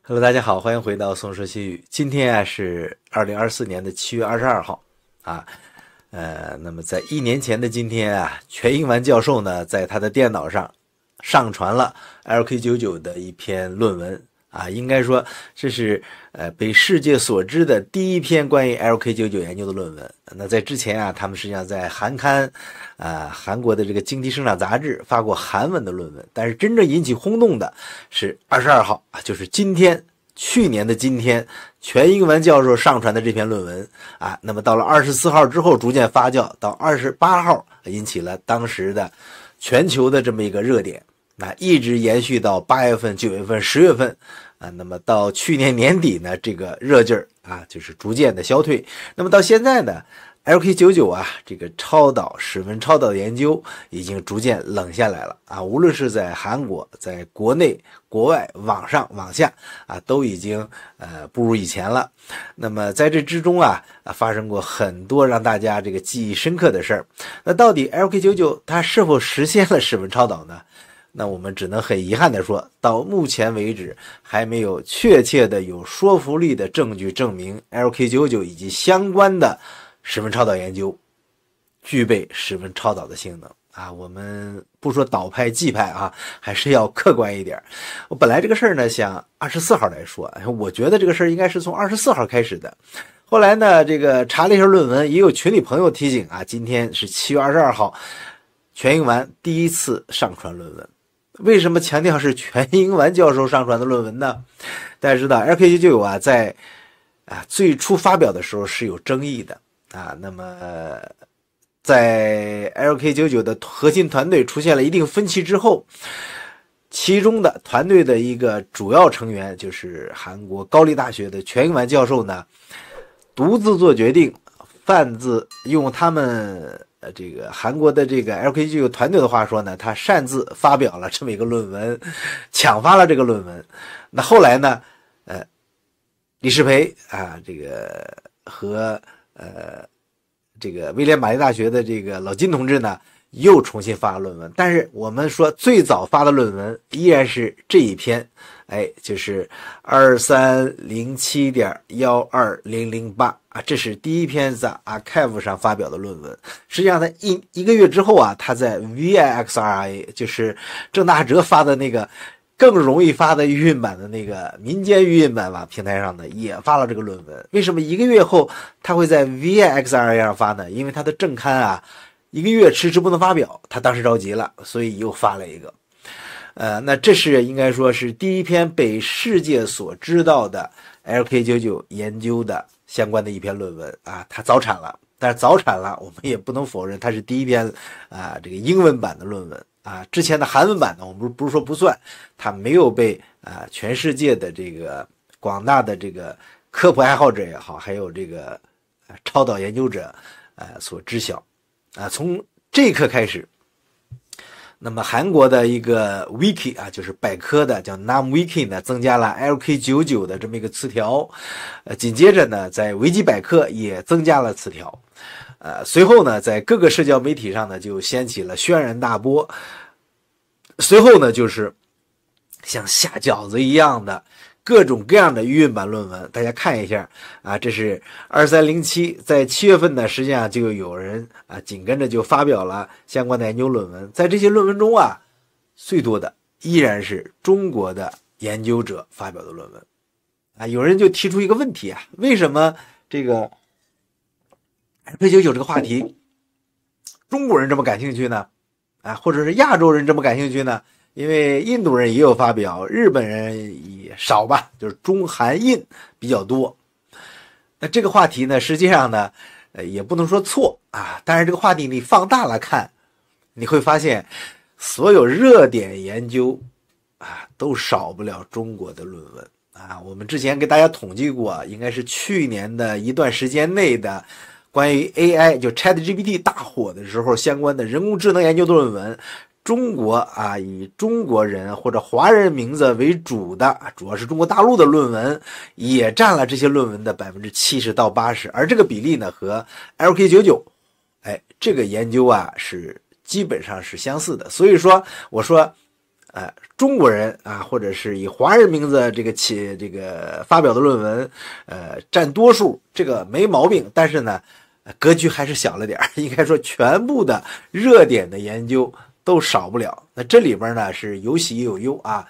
Hello，大家好，欢迎回到宋说西语。今天啊是2024年的7月22号啊，那么在1年前的今天啊，全英完教授呢在他的电脑上上传了 LK99 的一篇论文啊，应该说这是被世界所知的第一篇关于 LK99 研究的论文。那在之前啊，他们实际上在韩刊韩国的这个经济生长杂志发过韩文的论文，但是真正引起轰动的是22号啊，就是今天，去年的今天，全英文教授上传的这篇论文啊，那么到了24号之后逐渐发酵，到28号引起了当时的全球的这么一个热点，那一直延续到8月份、9月份、10月份啊，那么到去年年底呢，这个热劲儿啊就是逐渐的消退。那么到现在呢，LK99 啊，这个室温超导研究已经逐渐冷下来了啊，无论是在韩国、在国内、国外、网上、网下啊，都已经不如以前了。那么在这之中啊，发生过很多让大家这个记忆深刻的事儿。那到底 LK99 它是否实现了室温超导呢？那我们只能很遗憾的说，到目前为止还没有确切的有说服力的证据证明 LK99 以及相关的室温超导研究具备室温超导的性能啊。我们不说导派技派啊，还是要客观一点。我本来这个事儿呢想24号来说，我觉得这个事儿应该是从24号开始的。后来呢，这个查了一下论文，也有群里朋友提醒啊，今天是7月22号，全英完第一次上传论文。为什么强调是全英完教授上传的论文呢？大家知道 LK99 啊，在最初发表的时候是有争议的啊。那么在 LK99 的核心团队出现了一定分歧之后，其中的团队的一个主要成员就是韩国高丽大学的全英完教授呢，独自做决定，擅自用他们这个韩国的这个 LK99 团队的话说呢，他擅自发表了这么一个论文，抢发了这个论文。那后来呢，李世培啊，这个和这个威廉玛丽大学的这个老金同志呢，又重新发了论文。但是我们说最早发的论文依然是这一篇，就是2307.12008啊，这是第一篇在 Archive 上发表的论文。实际上在一个月之后啊，他在 VIXRA， 就是郑大哲发的那个更容易发的预印版的那个民间预印版平台上呢，也发了这个论文。为什么一个月后他会在 VIXRA 上发呢？因为他的正刊啊一个月迟迟不能发表，他当时着急了，所以又发了一个。那这是应该说是第一篇被世界所知道的 LK99 研究的相关的一篇论文啊，它早产了。但是早产了，我们也不能否认它是第一篇这个英文版的论文啊。之前的韩文版呢，我们不是说不算，它没有被全世界的这个广大的这个科普爱好者也好，还有这个超导研究者所知晓啊。从这一刻开始，那么韩国的一个 wiki 啊，就是百科的叫 NumWiki 呢，增加了 LK99 的这么一个词条，紧接着呢，在维基百科也增加了词条，随后呢，在各个社交媒体上呢，就掀起了轩然大波，随后呢，就是像下饺子一样的各种各样的预印版论文，大家看一下啊，这是2307，在7月份呢，实际上就有人紧跟着就发表了相关的研究论文。在这些论文中啊，最多的依然是中国的研究者发表的论文啊。有人就提出一个问题啊，为什么这个 LK99 这个话题中国人这么感兴趣呢？或者是亚洲人这么感兴趣呢？因为印度人也有发表，日本人也少吧，就是中韩印比较多。那这个话题呢，实际上呢，也不能说错啊，但是这个话题你放大了看，你会发现所有热点研究都少不了中国的论文啊。我们之前给大家统计过，应该是去年的一段时间内的关于 AI 就 ChatGPT 大火的时候相关的人工智能研究的论文。中国以中国人或者华人名字为主的，主要是中国大陆的论文，也占了这些论文的70%到80%，而这个比例呢和 LK99，这个研究是基本上是相似的。所以说，我说中国人啊，或者是以华人名字这个发表的论文，占多数，这个没毛病。但是呢，格局还是小了点，应该说全部的热点的研究都少不了。那这里边呢是有喜也有忧啊。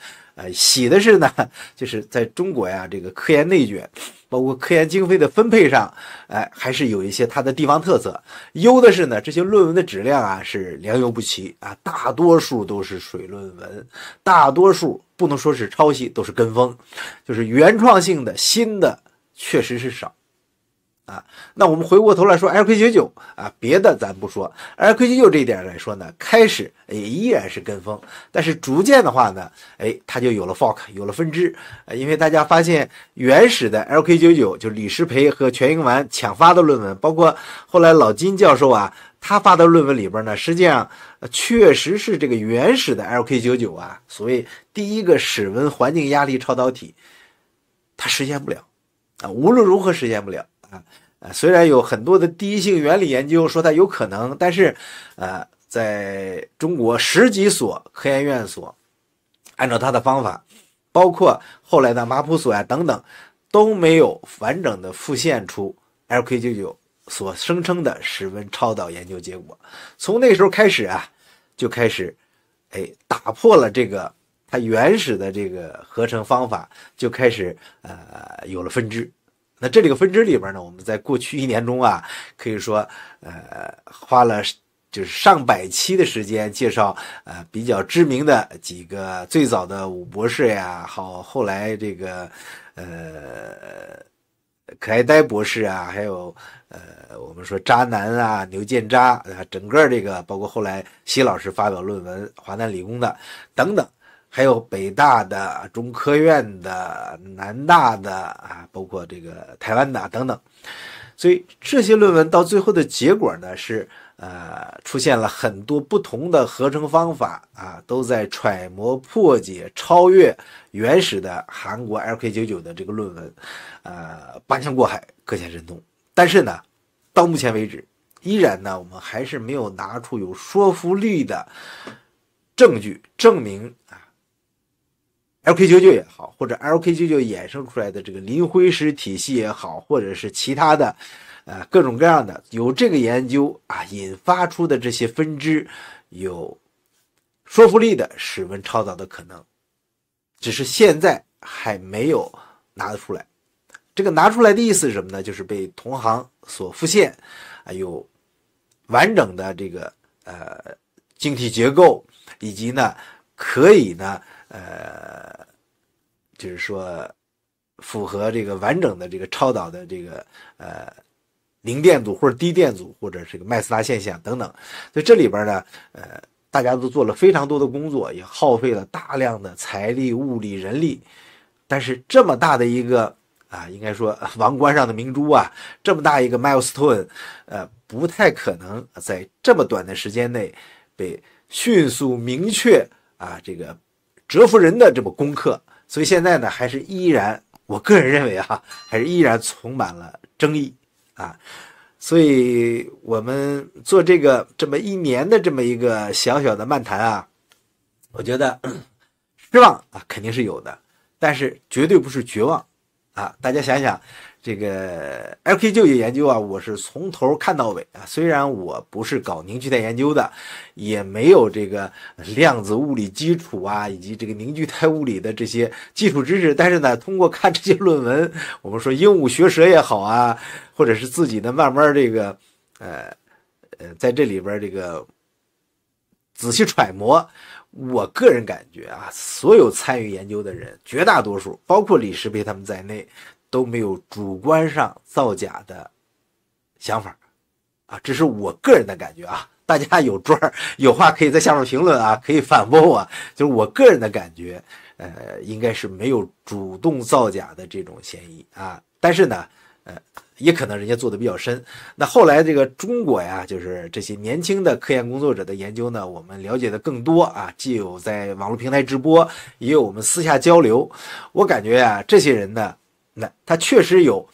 喜的是呢，就是在中国呀，这个科研内卷，包括科研经费的分配上，还是有一些它的地方特色。忧的是呢，这些论文的质量啊是良莠不齐啊，大多数都是水论文，大多数不能说是抄袭，都是跟风，就是原创性的新的确实是少。那我们回过头来说 LK99 啊，别的咱不说 ，LK99 这一点来说呢，开始也依然是跟风，但是逐渐的话呢，它就有了 fork， 有了分支，因为大家发现原始的 LK99 就李石培和全英完抢发的论文，包括后来老金教授啊，他发的论文里边呢，实际上确实是这个原始的 LK99 啊，所谓第一个室温环境压力超导体，它实现不了啊，无论如何实现不了。虽然有很多的第一性原理研究说它有可能，但是在中国10几所科研院所按照它的方法，包括后来的马普所等等，都没有完整的复现出 LK99 所声称的室温超导研究结果。从那时候开始啊，就开始打破了这个它原始的这个合成方法，就开始有了分支。那这里个分支里边呢，我们在过去1年中啊，可以说花了就是上百期的时间介绍比较知名的几个最早的武博士呀，后来这个可爱呆博士啊，还有我们说渣男啊，牛建渣整个这个包括后来习老师发表论文，华南理工的等等。还有北大的、中科院的、南大的啊，包括这个台湾的等等，所以这些论文到最后的结果呢是出现了很多不同的合成方法啊，都在揣摩、破解、超越原始的韩国 LK99 的这个论文，八仙过海，各显神通。但是呢，到目前为止，依然呢，我们还是没有拿出有说服力的证据证明LK99 也好，或者 LK99 衍生出来的这个磷灰石体系也好，或者是其他的各种各样的有这个研究引发出的这些分支有说服力的室温超导的可能，只是现在还没有拿得出来。这个拿出来的意思是什么呢？就是被同行所复现，有完整的这个晶体结构，以及呢可以呢就是说符合这个完整的这个超导的这个零电阻或者低电阻或者这个麦斯拉现象等等。所以这里边呢大家都做了非常多的工作，也耗费了大量的财力、物力、人力，但是这么大的一个应该说王冠上的明珠这么大一个 milestone 不太可能在这么短的时间内被迅速明确这个折服人的这么攻克。所以现在呢还是依然，我个人认为还是依然充满了争议所以我们做这么1年的这么一个小小的漫谈我觉得失望肯定是有的，但是绝对不是绝望大家想想这个 LK99 研究我是从头看到尾虽然我不是搞凝聚态研究的，也没有这个量子物理基础以及这个凝聚态物理的这些基础知识，但是呢通过看这些论文，我们说鹦鹉学舌也好或者是自己的慢慢这个在这里边这个仔细揣摩，我个人感觉所有参与研究的人绝大多数包括李石培他们在内都没有主观上造假的想法这是我个人的感觉大家有话可以在下面评论可以反驳我，就是我个人的感觉应该是没有主动造假的这种嫌疑但是呢也可能人家做的比较深。那后来这个中国就是这些年轻的科研工作者的研究呢，我们了解的更多既有在网络平台直播，也有我们私下交流。我感觉这些人呢，那他确实有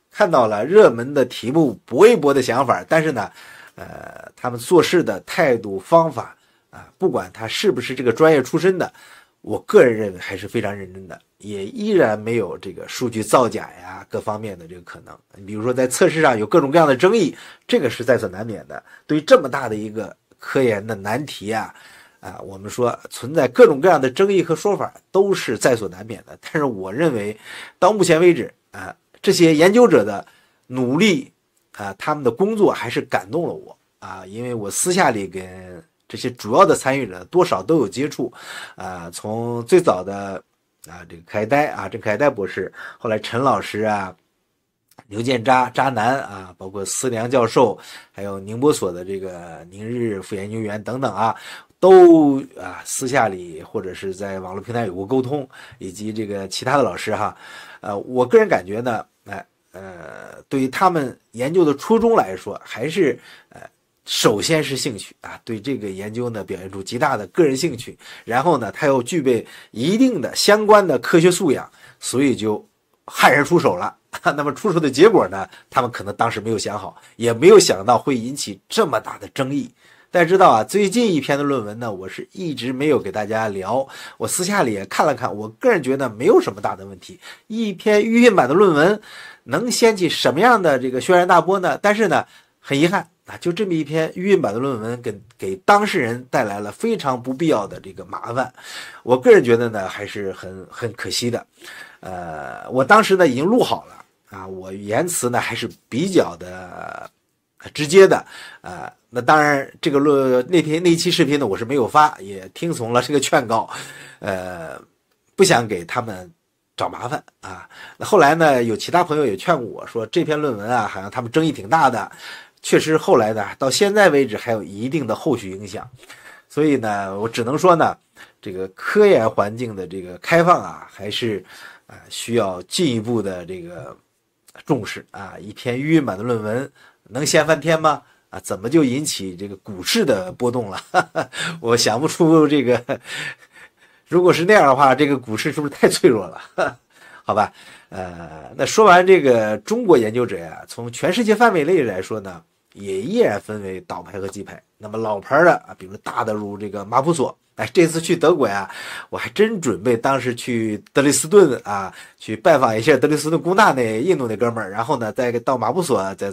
看到了热门的题目搏一搏的想法，但是呢他们做事的态度方法不管他是不是这个专业出身的，我个人认为还是非常认真的，也依然没有这个数据造假呀各方面的这个可能。比如说在测试上有各种各样的争议，这个是在所难免的。对于这么大的一个科研的难题我们说存在各种各样的争议和说法都是在所难免的。但是我认为到目前为止这些研究者的努力他们的工作还是感动了我因为我私下里跟这些主要的参与者多少都有接触从最早的这个凯呆郑凯呆博士，后来陈老师牛建渣男包括思良教授，还有宁波所的这个宁日副研究员等等都私下里或者是在网络平台有过沟通，以及这个其他的老师我个人感觉呢对于他们研究的初衷来说，还是首先是兴趣对这个研究呢表现出极大的个人兴趣，然后呢他又具备一定的相关的科学素养，所以就悍然出手了那么出手的结果呢，他们可能当时没有想好，也没有想到会引起这么大的争议。大家知道最近一篇的论文呢，我是一直没有给大家聊，我私下里也看了看，我个人觉得没有什么大的问题。一篇预印版的论文能掀起什么样的这个轩然大波呢？但是呢，很遗憾就这么一篇预印版的论文给当事人带来了非常不必要的这个麻烦，我个人觉得呢还是很可惜的。我当时呢已经录好了我言辞呢还是比较的直接的那当然这个那一期视频呢我是没有发，也听从了这个劝告不想给他们找麻烦那后来呢有其他朋友也劝我说这篇论文好像他们争议挺大的，确实后来呢到现在为止还有一定的后续影响。所以呢我只能说呢这个科研环境的这个开放还是需要进一步的这个重视一篇预印版的论文能掀翻天吗？怎么就引起这个股市的波动了？我想不出这个，如果是那样的话，这个股市是不是太脆弱了？好吧，那说完这个中国研究者从全世界范围内来说呢，也依然分为岛派和基派。那么老牌的比如大的如这个马普索。这次去德国我还真准备当时去德累斯顿去拜访一下德累斯顿工大那印度那哥们儿，然后呢再到马布索再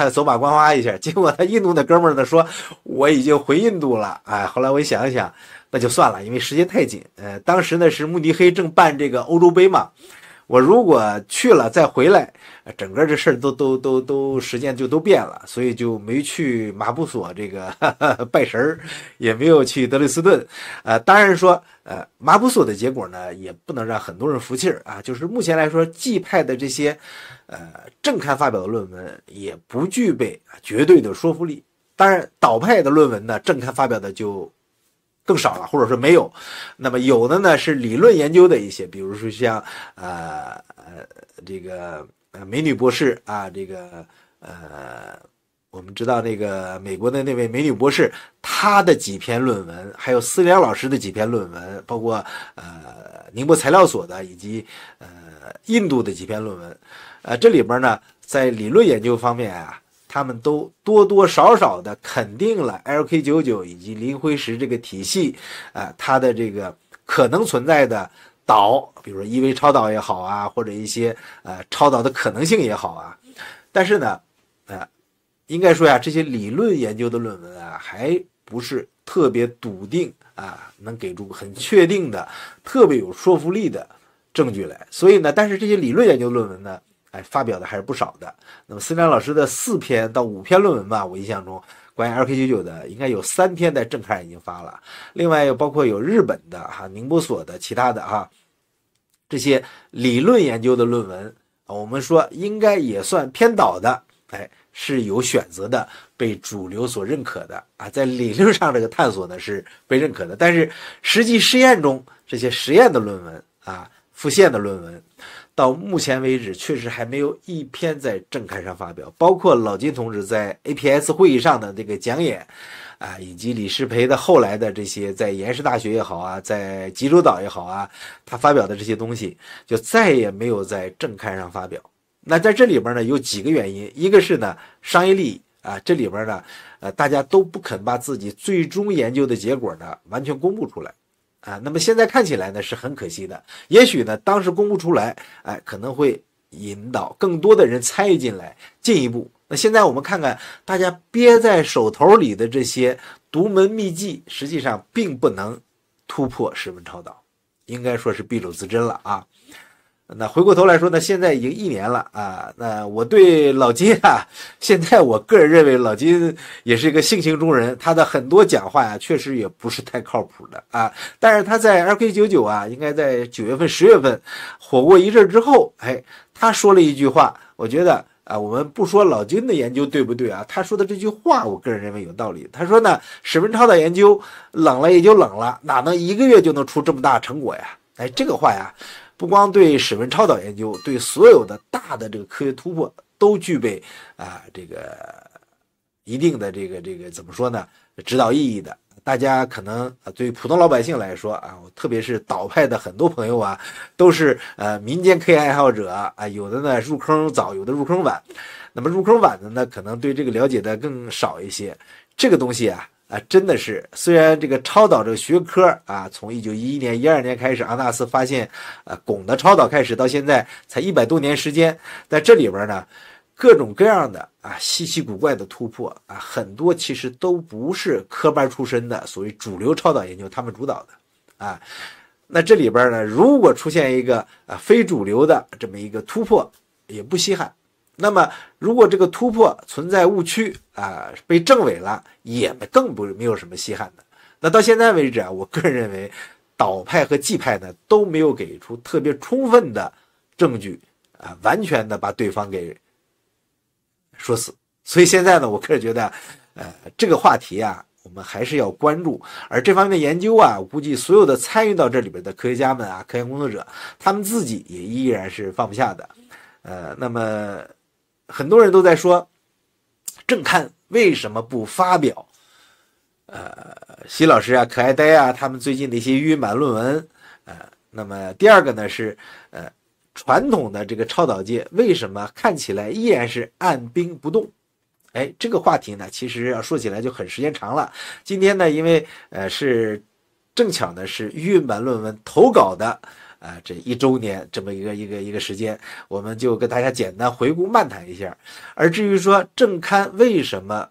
走马观花一下。结果他印度那哥们儿呢说我已经回印度了后来我一想一想，那就算了，因为时间太紧。当时呢是慕尼黑正办这个欧洲杯嘛，我如果去了再回来，整个这事儿都时间就都变了，所以就没去马布索这个拜神，也没有去德累斯顿。当然说马布索的结果呢也不能让很多人服气就是目前来说季派的这些正刊发表的论文也不具备绝对的说服力。当然岛派的论文呢正刊发表的就更少了，或者说没有。那么有的呢是理论研究的一些，比如说像这个美女博士这个我们知道那个美国的那位美女博士，她的几篇论文，还有思良老师的几篇论文，包括宁波材料所的以及印度的几篇论文，这里边呢在理论研究方面他们都多多少少的肯定了 LK99 以及林辉石这个体系它的这个可能存在的岛，比如说一维超导也好或者一些超导的可能性也好但是呢应该说这些理论研究的论文还不是特别笃定能给出很确定的特别有说服力的证据来。所以呢但是这些理论研究论文呢发表的还是不少的。那么思良老师的4篇到5篇论文吧，我印象中关于 LK99 的应该有3篇在正刊已经发了，另外又包括有日本的宁波所的其他的这些理论研究的论文我们说应该也算偏导的是有选择的，被主流所认可的在理论上这个探索呢是被认可的。但是实际实验中这些实验的论文复现的论文到目前为止确实还没有一篇在正刊上发表，包括老金同志在 APS 会议上的这个讲演以及李世培的后来的这些在延世大学也好在济州岛也好他发表的这些东西就再也没有在正刊上发表。那在这里边呢有几个原因，一个是呢商业利益这里边呢，大家都不肯把自己最终研究的结果呢完全公布出来那么现在看起来呢是很可惜的，也许呢当时公布出来，可能会引导更多的人参与进来，进一步。那现在我们看看大家憋在手头里的这些独门秘技，实际上并不能突破史文超导，应该说是敝帚自珍了那回过头来说呢，现在已经1年了那我对老金现在我个人认为老金也是一个性情中人，他的很多讲话确实也不是太靠谱的但是他在 LK99 应该在9月份10月份火过一阵之后，他说了一句话，我觉得我们不说老金的研究对不对他说的这句话我个人认为有道理。他说呢，史文超的研究冷了也就冷了，哪能1个月就能出这么大成果呀？这个话不光对史文超导研究，对所有的大的这个科学突破都具备这个一定的这个怎么说呢，指导意义的。大家可能对于普通老百姓来说特别是导派的很多朋友都是民间科研爱好者有的呢入坑早，有的入坑晚。那么入坑晚的呢，可能对这个了解的更少一些。这个东西真的是，虽然这个超导这个学科从1911年、12年开始，阿纳斯发现汞的超导开始，到现在才100多年时间，在这里边呢，各种各样的稀奇古怪的突破很多其实都不是科班出身的所谓主流超导研究他们主导的那这里边呢，如果出现一个非主流的这么一个突破，也不稀罕。那么如果这个突破存在误区被证伪了，也更没有什么稀罕的。那到现在为止我个人认为导派和技派呢都没有给出特别充分的证据完全的把对方给说死。所以现在呢，我个人觉得这个话题我们还是要关注。而这方面的研究我估计所有的参与到这里边的科学家们科研工作者，他们自己也依然是放不下的。那么很多人都在说正刊为什么不发表习老师可爱呆他们最近的一些预满论文那么第二个呢是传统的这个超导界为什么看起来依然是按兵不动。这个话题呢其实要说起来就很时间长了。今天呢因为是正巧呢是预满论文投稿的这1周年这么一个时间，我们就跟大家简单回顾漫谈一下。而至于说正刊为什么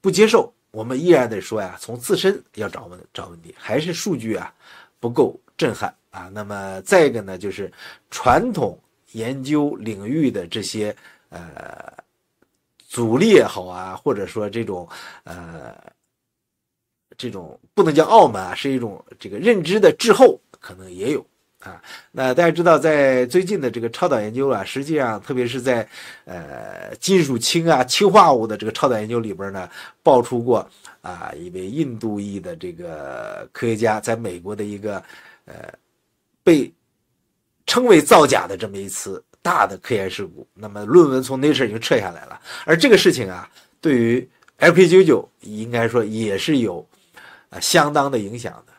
不接受，我们依然得说从自身要找问题，还是数据不够震撼那么再一个呢，就是传统研究领域的这些阻力也好或者说这种不能叫傲慢是一种这个认知的滞后，可能也有那大家知道在最近的这个超导研究实际上特别是在金属氢氢化物的这个超导研究里边呢，爆出过一位印度裔的这个科学家在美国的一个被称为造假的这么一次大的科研事故。那么论文从 Nature 已经撤下来了，而这个事情对于 LK99 应该说也是有相当的影响的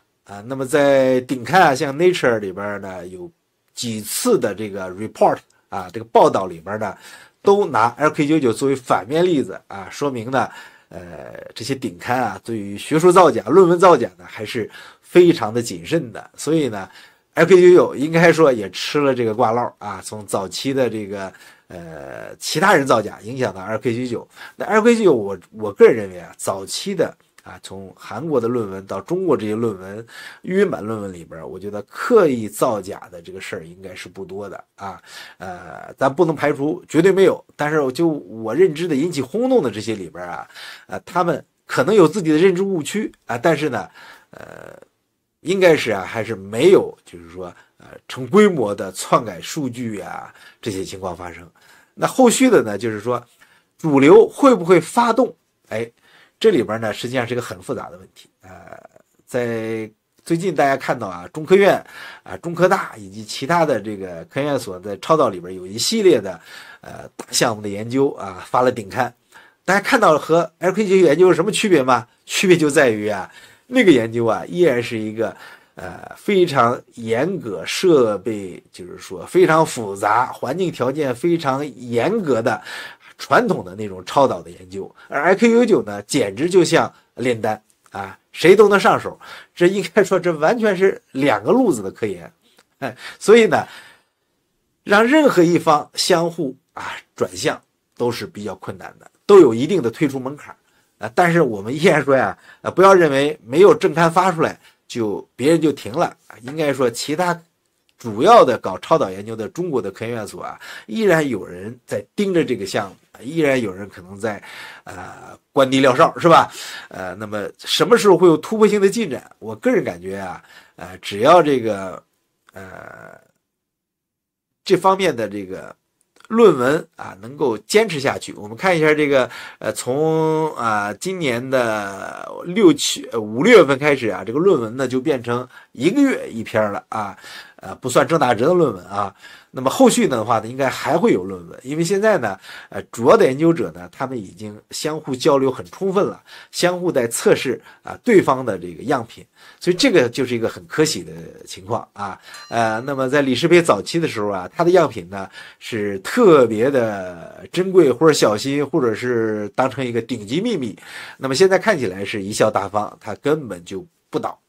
那么在顶刊像 Nature 里边呢，有几次的这个 report 这个报道里边呢，都拿 LK99 作为反面例子说明呢这些顶刊对于学术造假、论文造假呢还是非常的谨慎的。所以呢 LK99 应该说也吃了这个挂烙从早期的这个其他人造假影响到 LK99。那 LK99 我个人认为早期的从韩国的论文到中国这些论文预满论文里边，我觉得刻意造假的这个事儿应该是不多的咱不能排除绝对没有，但是就我认知的引起轰动的这些里边他们可能有自己的认知误区但是呢应该是还是没有就是说成规模的篡改数据这些情况发生。那后续的呢就是说主流会不会发动这里边呢实际上是一个很复杂的问题在最近大家看到中科院中科大以及其他的这个科研院所在超导里边有一系列的大项目的研究发了顶刊。大家看到和 LK99 研究有什么区别吗？区别就在于那个研究依然是一个非常严格，设备就是说非常复杂，环境条件非常严格的传统的那种超导的研究，而 IQ99 呢，简直就像炼丹啊，谁都能上手。这应该说，这完全是两个路子的科研，所以呢，让任何一方相互转向都是比较困难的，都有一定的退出门槛但是我们依然说呀，不要认为没有正刊发出来就别人就停了应该说其他主要的搞超导研究的中国的科研院所依然有人在盯着这个项目，依然有人可能在观地撂哨，是吧？那么什么时候会有突破性的进展？我个人感觉只要这个这方面的这个论文能够坚持下去。我们看一下这个从今年的5、6月份开始这个论文呢就变成1个月一篇了不算郑大哲的论文那么后续的话呢，应该还会有论文，因为现在呢，主要的研究者呢，他们已经相互交流很充分了，相互在测试对方的这个样品，所以这个就是一个很可喜的情况那么在李世培早期的时候他的样品呢是特别的珍贵或者小心，或者是当成一个顶级秘密，那么现在看起来是贻笑大方，他根本就不倒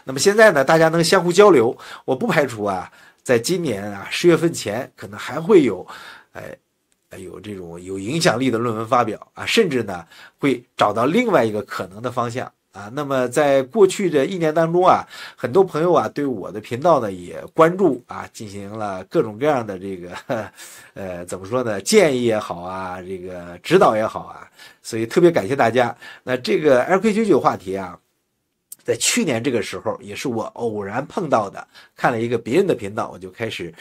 那么现在呢，大家能相互交流，我不排除在今年10月份前可能还会有有这种有影响力的论文发表甚至呢会找到另外一个可能的方向那么在过去的1年当中很多朋友对我的频道呢也关注进行了各种各样的这个怎么说呢，建议也好这个指导也好所以特别感谢大家。那这个 LK99 话题在去年这个时候也是我偶然碰到的，看了一个别人的频道，我就开始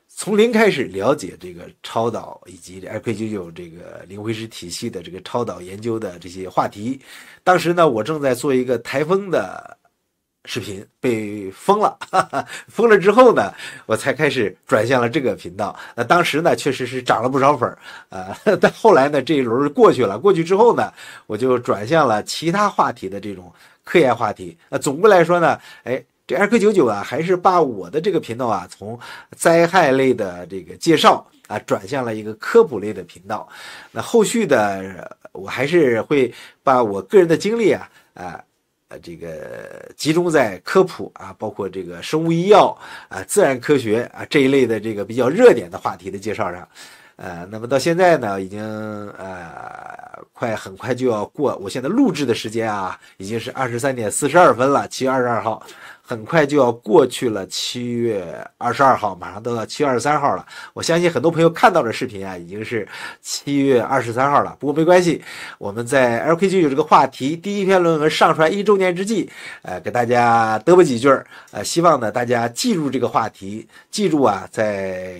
从零开始了解这个超导以及 LK99 这个灵灰石体系的这个超导研究的这些话题。当时呢，我正在做一个台风的视频，被封了封了之后呢，我才开始转向了这个频道。那当时呢确实是涨了不少粉但后来呢这一轮过去了，过去之后呢，我就转向了其他话题的这种科研话题。总归来说呢，这 LK99 还是把我的这个频道从灾害类的这个介绍转向了一个科普类的频道。那后续的我还是会把我个人的经历这个集中在科普包括这个生物医药自然科学这一类的这个比较热点的话题的介绍上。那么到现在呢，已经很快就要过，我现在录制的时间已经是23点42分了，7月22号，很快就要过去了7月22号，马上都到7月23号了。我相信很多朋友看到的视频已经是7月23号了，不过没关系，我们在 LK99 这个话题第一篇论文上传1周年之际，给大家嘚啵几句希望呢大家记住这个话题，记住在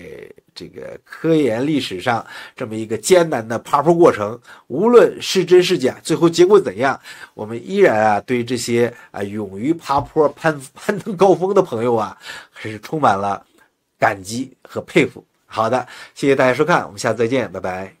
这个科研历史上这么一个艰难的爬坡过程，无论是真是假，最后结果怎样，我们依然对这些勇于爬坡攀登高峰的朋友还是充满了感激和佩服。好的，谢谢大家收看，我们下次再见，拜拜。